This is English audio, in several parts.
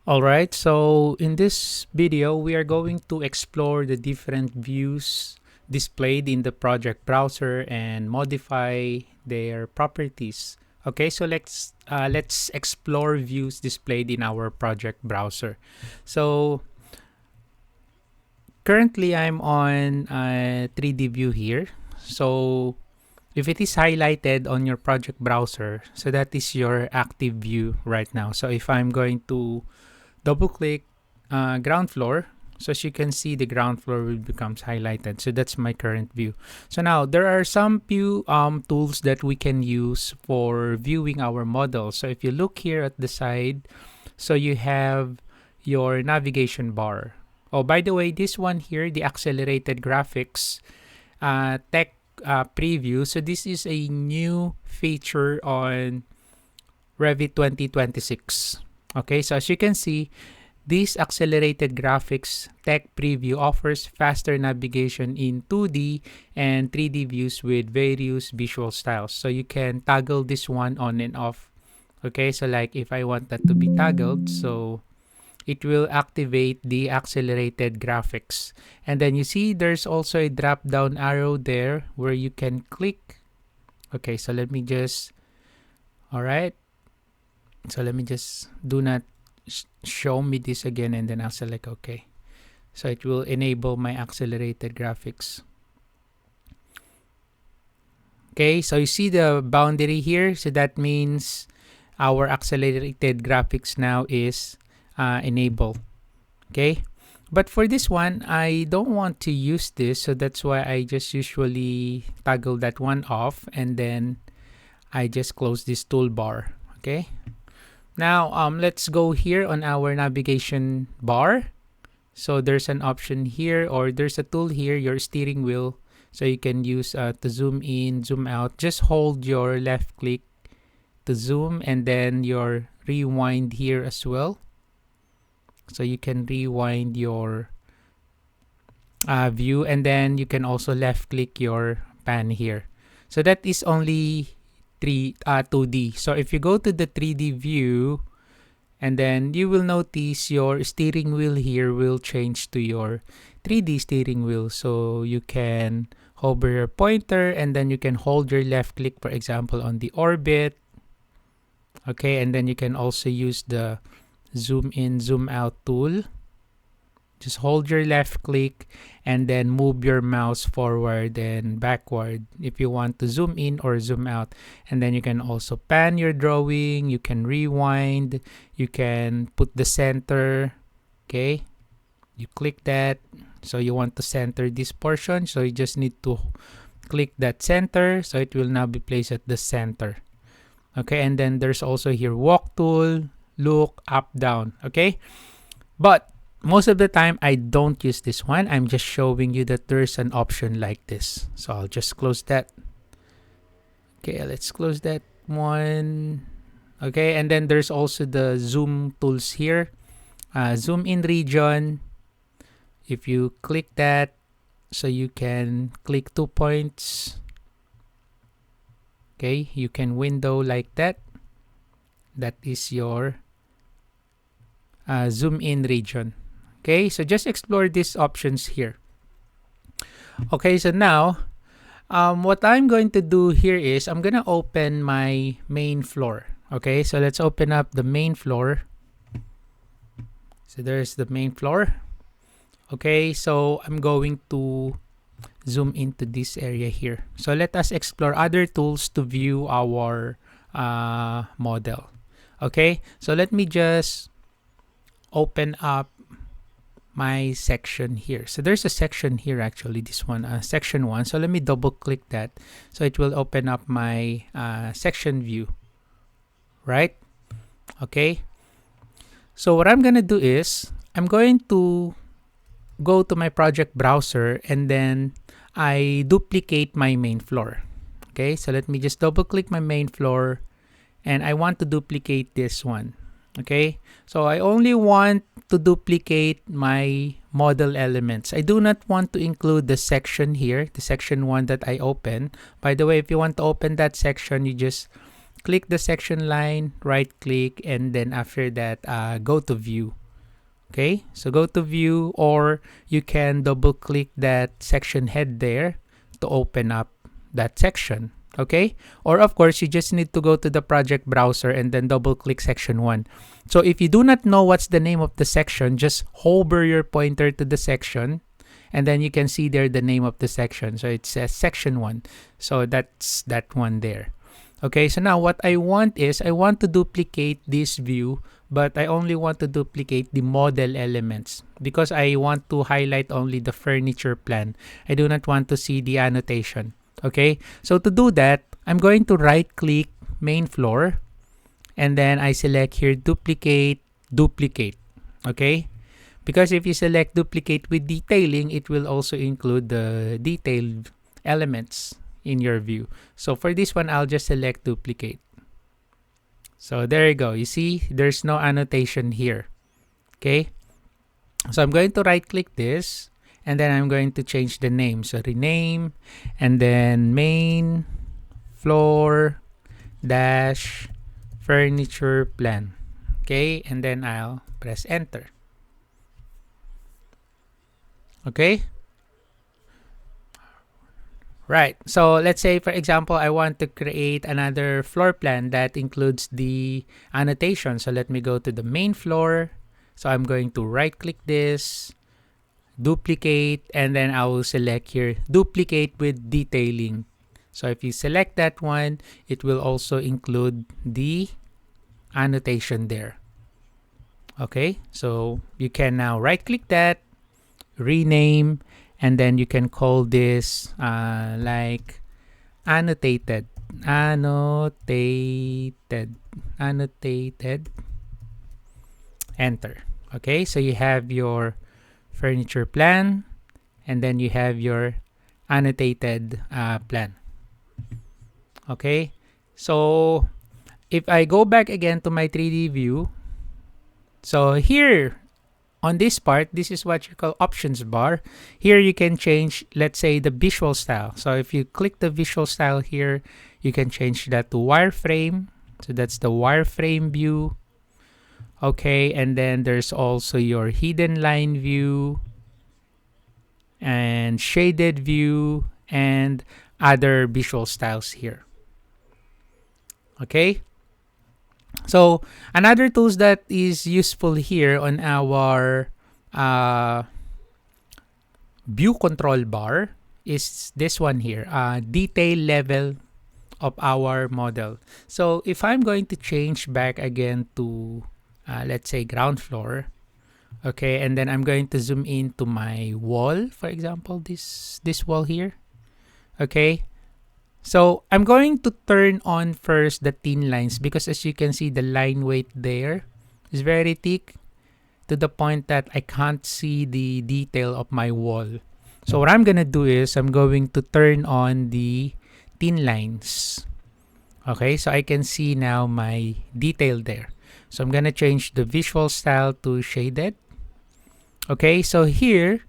Alright, so in this video, we are going to explore the different views displayed in the project browser and modify their properties. Okay, so let's explore views displayed in our project browser. So currently, I'm on a 3D view here. So if it is highlighted on your project browser, so that is your active view right now. So if I'm going to double click ground floor, so as you can see, the ground floor will becomes highlighted. So that's my current view. So now there are some few tools that we can use for viewing our model. So if you look here at the side, so you have your navigation bar. Oh, by the way, this one here, the accelerated graphics tech preview. So this is a new feature on Revit 2026. Okay, so as you can see, this accelerated graphics tech preview offers faster navigation in 2D and 3D views with various visual styles. So you can toggle this one on and off. Okay, so like if I want that to be toggled, so it will activate the accelerated graphics. And then you see there's also a drop down arrow there where you can click. Okay, so let me just, all right. So let me just do not show me this again, and then I'll select OK. So it will enable my accelerated graphics. Okay, so you see the boundary here. So that means our accelerated graphics now is enabled. Okay, but for this one, I don't want to use this. So that's why I just usually toggle that one off, and then I just close this toolbar. Okay. Now, let's go here on our navigation bar. So there's an option here, or there's a tool here, your steering wheel. So you can use to zoom in, zoom out. Just hold your left click to zoom, and then your rewind here as well. So you can rewind your view, and then you can also left click your pan here. So that is only 2D. So if you go to the 3D view, and then you will notice your steering wheel here will change to your 3D steering wheel. So you can hover your pointer, and then you can hold your left click, for example, on the orbit. Okay, and then you can also use the zoom in, zoom out tool. Just hold your left click and then move your mouse forward and backward if you want to zoom in or zoom out. And then you can also pan your drawing, you can rewind, you can put the center. Okay, you click that. So you want to center this portion, so you just need to click that center, so it will now be placed at the center. Okay, and then there's also here walk tool, look, up, down. Okay, but most of the time, I don't use this one. I'm just showing you that there's an option like this. So I'll just close that. Okay, let's close that one. Okay, and then there's also the zoom tools here. Zoom in region. If you click that, so you can click 2 points. Okay, you can window like that. That is your zoom in region. Okay, so just explore these options here. Okay, so now, what I'm going to do here is I'm going to open my main floor. Okay, so let's open up the main floor. So there's the main floor. Okay, so I'm going to zoom into this area here. So let us explore other tools to view our model. Okay, so let me just open up my section here. So there's a section here, actually, this one, section 1. So let me double click that. So it will open up my section view, right? Okay. So what I'm going to do is I'm going to go to my project browser, and then I duplicate my main floor. Okay. So let me just double click my main floor, and I want to duplicate this one. Okay, so I only want to duplicate my model elements. I do not want to include the section here, the section 1 that I open. By the way, if you want to open that section, you just click the section line, right click, and then after that, go to view. Okay, so go to view, or you can double click that section head there to open up that section. Okay, or of course, you just need to go to the project browser and then double click section 1. So if you do not know what's the name of the section, just hover your pointer to the section, and then you can see there the name of the section. So it says section 1. So that's that one there. Okay, so now what I want is, I want to duplicate this view, but I only want to duplicate the model elements because I want to highlight only the furniture plan. I do not want to see the annotation. Okay, so to do that, I'm going to right click main floor, and then I select here duplicate, duplicate. Okay, because if you select duplicate with detailing, it will also include the detailed elements in your view. So for this one, I'll just select duplicate. So there you go. You see, there's no annotation here. Okay, so I'm going to right click this, and then I'm going to change the name. So rename, and then main floor dash furniture plan. Okay, and then I'll press enter. Okay, right. So let's say, for example, I want to create another floor plan that includes the annotation. So let me go to the main floor. So I'm going to right click this, duplicate, and then I will select here duplicate with detailing. So if you select that one, it will also include the annotation there. Okay, so you can now right click that, rename, and then you can call this like annotated, enter. Okay, so you have your furniture plan, and then you have your annotated plan. Okay, so if I go back again to my 3D view, so here on this part, this is what you call options bar. Here you can change, let's say, the visual style. So if you click the visual style here, you can change that to wireframe. So that's the wireframe view. Okay, and then there's also your hidden line view and shaded view and other visual styles here. Okay, so another tools that is useful here on our view control bar is this one here, detail level of our model. So if I'm going to change back again to let's say ground floor, okay, and then I'm going to zoom in to my wall, for example, this wall here. Okay, so I'm going to turn on first the thin lines, because as you can see, the line weight there is very thick to the point that I can't see the detail of my wall. So what I'm gonna do is I'm going to turn on the thin lines. Okay, so I can see now my detail there. So I'm gonna change the visual style to shaded. Okay, so here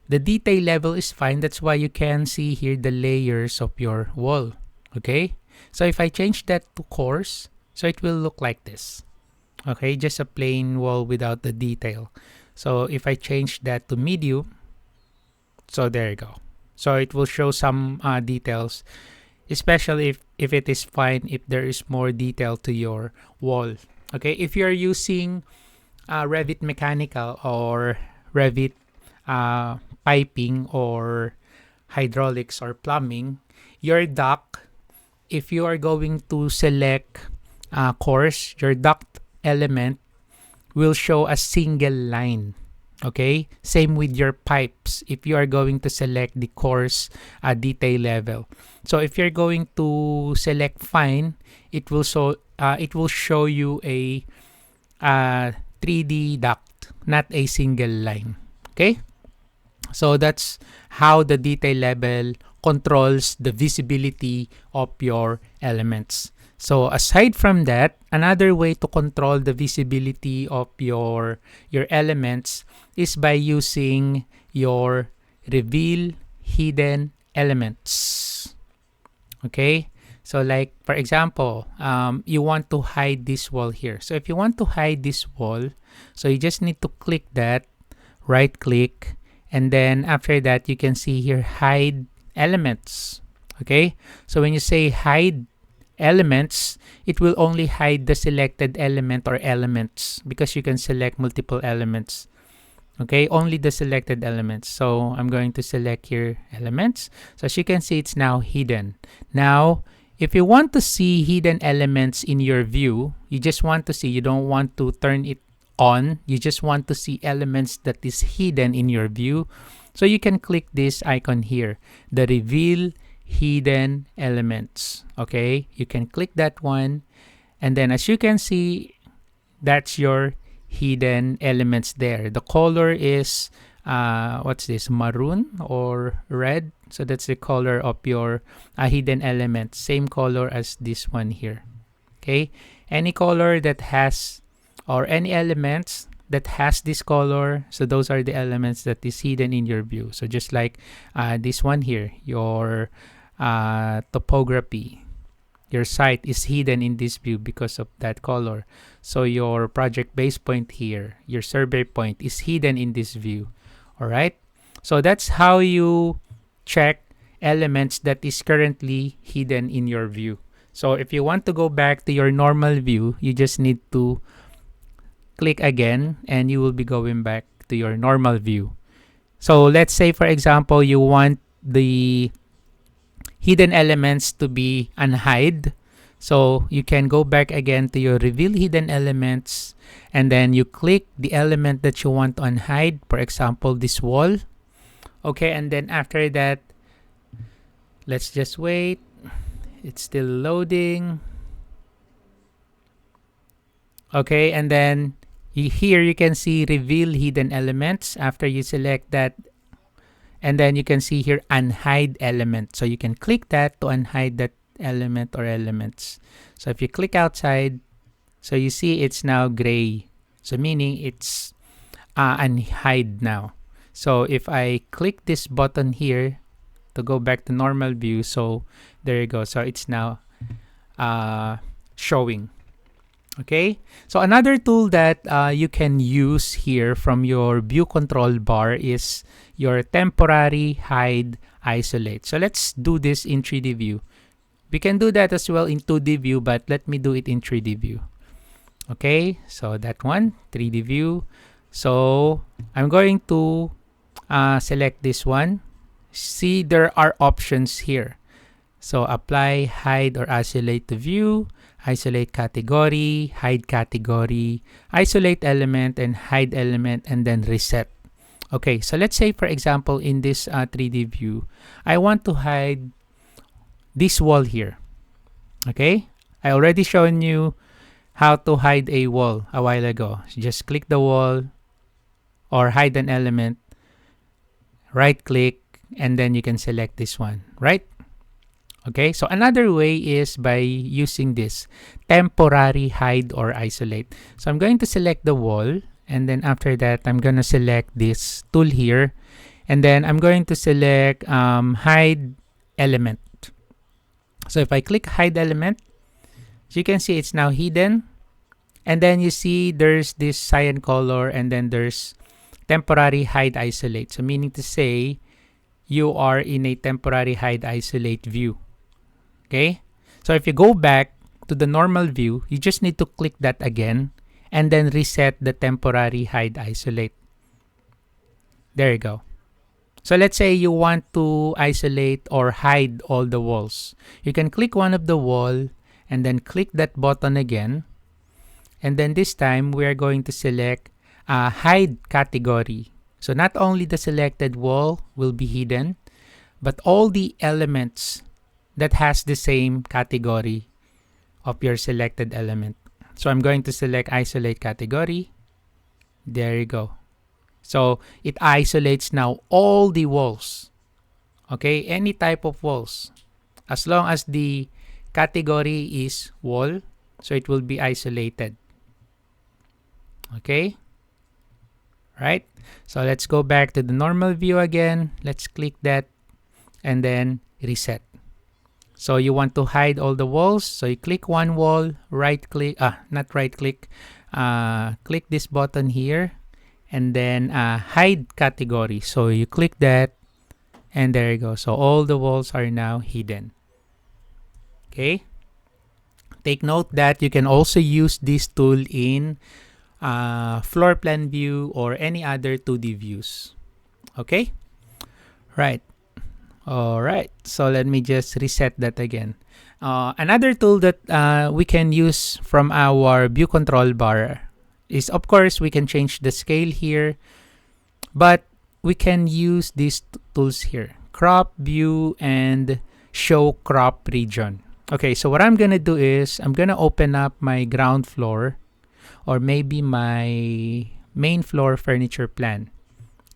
the detail level is fine. That's why you can see here the layers of your wall. Okay, so if I change that to coarse, so it will look like this. Okay, just a plain wall without the detail. So if I change that to medium, so there you go. So it will show some details, especially if it is fine, if there is more detail to your wall. Okay, if you're using Revit mechanical or Revit piping or hydraulics or plumbing, your duct, if you are going to select coarse, your duct element will show a single line. Okay, same with your pipes if you are going to select the coarse detail level. So if you're going to select fine, it will show you a 3D duct, not a single line. Okay, so that's how the detail level controls the visibility of your elements. So aside from that, another way to control the visibility of your elements is by using your reveal hidden elements. Okay, So like, for example, you want to hide this wall here. So if you want to hide this wall, so you just need to click that, right click, and then after that, you can see here, hide elements. Okay, so when you say hide elements, it will only hide the selected element or elements because you can select multiple elements. Okay, only the selected elements. So I'm going to select here elements. So as you can see, it's now hidden. Now, if you want to see hidden elements in your view, you just want to see, you don't want to turn it on, you just want to see elements that is hidden in your view. So you can click this icon here, the reveal hidden elements. Okay, you can click that one, and then as you can see, that's your hidden elements there. The color is what's this, maroon or red? So that's the color of your hidden element, same color as this one here. Okay, any color that has, or any elements that has this color, so those are the elements that is hidden in your view. So just like this one here, your topography, your site is hidden in this view because of that color. So your project base point here, your survey point is hidden in this view. All right, so that's how you check elements that is currently hidden in your view. So if you want to go back to your normal view, you just need to click again and you will be going back to your normal view. So let's say, for example, you want the hidden elements to be unhide. So you can go back again to your reveal hidden elements, and then you click the element that you want to unhide, for example, this wall. Okay, and then after that, let's just wait. It's still loading. Okay, and then here you can see reveal hidden elements. After you select that, and then you can see here unhide element. So you can click that to unhide that element or elements. So if you click outside, so you see it's now gray. So meaning it's unhide now. So if I click this button here to go back to normal view, so there you go. So it's now showing. Okay, so another tool that you can use here from your view control bar is your temporary hide isolate. So let's do this in 3D view. We can do that as well in 2D view, but let me do it in 3D view. Okay, so that one, 3D view. So I'm going to select this one. See, there are options here. So apply, hide, or isolate the view, isolate category, hide category, isolate element, and hide element, and then reset. Okay, so let's say, for example, in this 3D view, I want to hide this wall here. Okay, I already shown you how to hide a wall a while ago. So just click the wall or hide an element, right click, and then you can select this one, right? Okay, so another way is by using this temporary hide or isolate. So I'm going to select the wall, and then after that, I'm going to select this tool here, and then I'm going to select hide element. So if I click hide element, as you can see, it's now hidden, and then you see there's this cyan color, and then there's temporary hide isolate. So meaning to say, you are in a temporary hide isolate view. Okay, so if you go back to the normal view, you just need to click that again and then reset the temporary hide isolate. There you go. So let's say you want to isolate or hide all the walls. You can click one of the wall and then click that button again. And then this time we are going to select hide category. So not only the selected wall will be hidden, but all the elements that has the same category of your selected element. So I'm going to select isolate category. There you go. So it isolates now all the walls. Okay, any type of walls. As long as the category is wall, so it will be isolated. Okay, right? So let's go back to the normal view again. Let's click that and then reset. So you want to hide all the walls. So you click one wall, right click, not right click, click this button here, and then hide category. So you click that, and there you go. So all the walls are now hidden. Okay. Take note that you can also use this tool in floor plan view or any other 2D views. Okay. Right. All right. So let me just reset that again. Another tool that we can use from our view control bar is, of course, we can change the scale here, but we can use these tools here: crop, view, and show crop region. Okay, so what I'm gonna do is I'm gonna open up my ground floor or maybe my main floor furniture plan.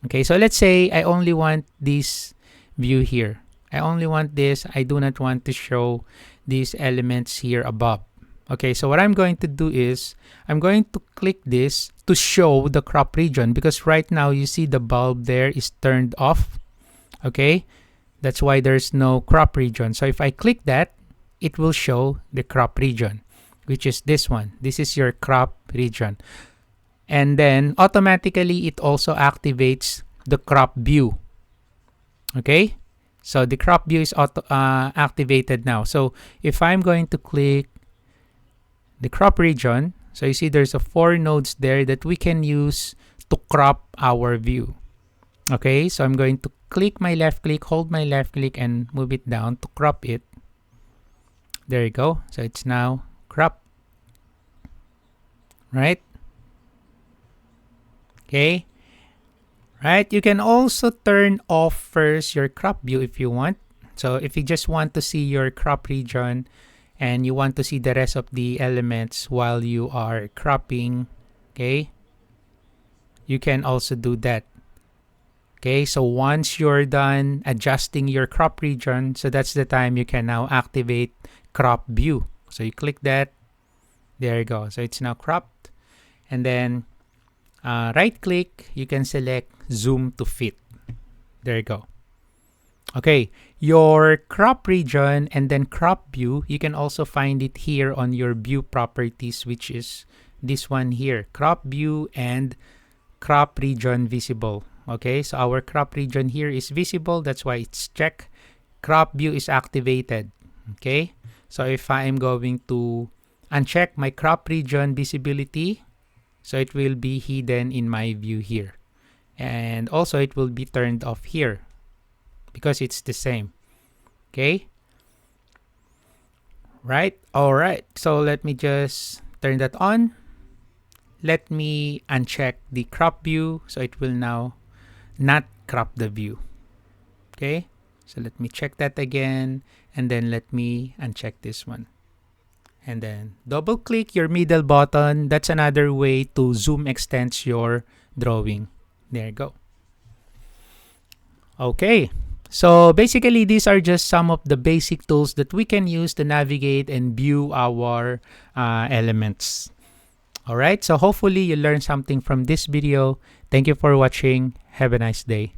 Okay, so let's say I only want this view here. I only want this. I do not want to show these elements here above. Okay, so what I'm going to do is I'm going to click this to show the crop region, because right now you see the bulb there is turned off. Okay, that's why there's no crop region. So if I click that, it will show the crop region, which is this one. This is your crop region. And then automatically it also activates the crop view. Okay, so the crop view is activated now. So if I'm going to click the crop region, so you see there's 4 nodes there that we can use to crop our view. Okay, so I'm going to click my left click, hold my left click, and move it down to crop it. There you go. So it's now cropped. Right? Okay. Right? You can also turn off first your crop view if you want. So if you just want to see your crop region and you want to see the rest of the elements while you are cropping, okay, you can also do that. Okay, so once you're done adjusting your crop region, so that's the time you can now activate crop view. So you click that, there you go. So it's now cropped, and then right click, you can select zoom to fit. There you go. Okay, your crop region and then crop view, you can also find it here on your view properties, which is this one here, crop view and crop region visible. Okay, so our crop region here is visible, that's why it's checked. Crop view is activated. Okay, so if I am going to uncheck my crop region visibility, so it will be hidden in my view here, and also it will be turned off here because it's the same. Okay, right? All right, so let me just turn that on. Let me uncheck the crop view, so it will now not crop the view. Okay, so let me check that again, and then let me uncheck this one, and then double click your middle button. That's another way to zoom extend your drawing. There you go. Okay, so basically these are just some of the basic tools that we can use to navigate and view our elements. All right, so hopefully you learned something from this video. Thank you for watching. Have a nice day.